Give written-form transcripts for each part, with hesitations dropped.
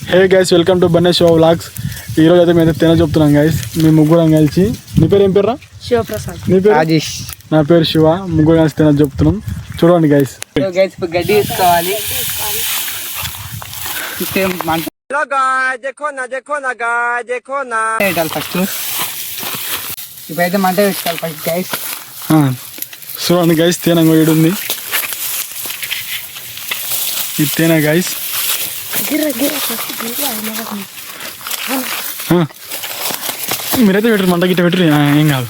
Hey guys, welcome to Bunny show vlogs. ఈరోజు అయితే మేము తిన చెప్తున్నాం గైస్. మేము ముగ్గురం కలిసి. నీ పేరు ఏం పేరు రా? శివప్రసాద్. నీ పేరు? రాజేష్. నా పేరు శివ. ముగ్గురు కలిసి తిన చెప్తున్నాం. చూడండి గైస్. గడ్డి తీసుకోవాలి. ఫస్ట్ ఇప్పుడైతే మంట వేసుకోవాలి ఫస్ట్ గైస్. చూడండి గైస్, తేనె ఏడుంది. ఇది తేనె గైస్. మీరైతే పెట్టరు, మంట గిట్ట పెట్టరు, ఏం కాదు.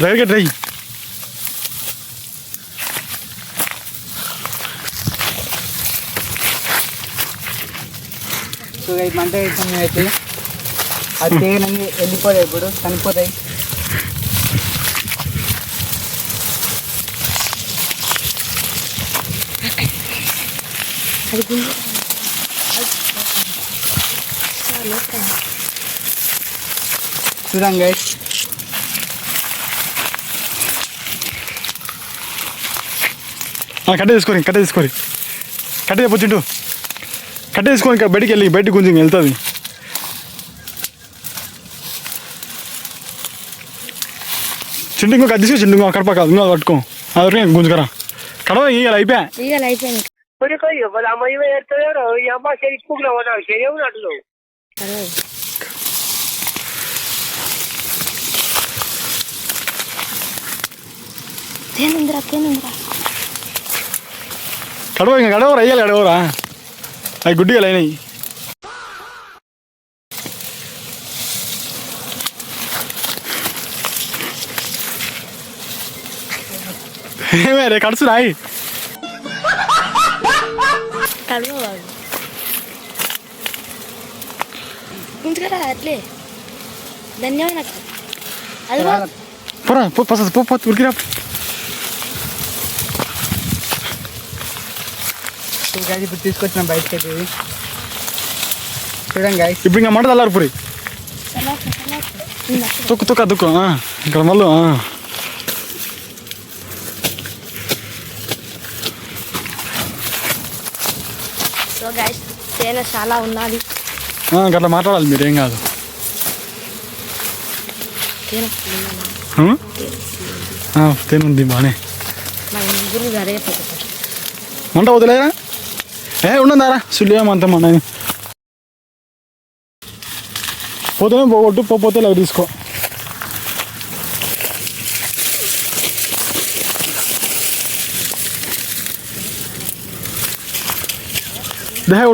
డ్రై డ్రై సో గైస్ మంట వేస్తాం అయితే అది తేనె వెళ్ళిపోతాయి, ఇప్పుడు చనిపోతాయి. చూడండి గైస్, కట్ట తీసుకోరి కట్ట చెప్పొచ్చింటు. కట్ట తీసుకొని బయటికి కొంచెం వెళ్తుంది. చింటు ఇంకో కట్ తీసుకో. చింటు ఇంకో కడప కాదు, ఇంకో పట్టుకో. అది గుంజుకరా. కడవ ఇవాళ అయిపోయింది. కడవరా అయ్యాలి, కడవరా. అవి గుడ్డిగా అయినాయి. ఏమే రే కడుచు రాయి. అట్లే ధన్యవాదాలు. ఉరికిరా. ఇప్పుడు తీసుకొచ్చిన బయటకి అయితే చూడండి గైస్. ఇప్పుడు ఇంకా మంట తల్లారు పురి. తుక్కు ఇక్కడ మళ్ళీ సో గైస్, తేనె చాలా ఉన్నది. అట్లా మాట్లాడాలి మీరు, ఏం కాదు. తేనె ఉంది బాగానే. మంట వదిలేరా? ఉండదారా సుల్లేమంత మన పోతేనే పోగొట్టు, పోతే ఇలా తీసుకో. ఉన్నదా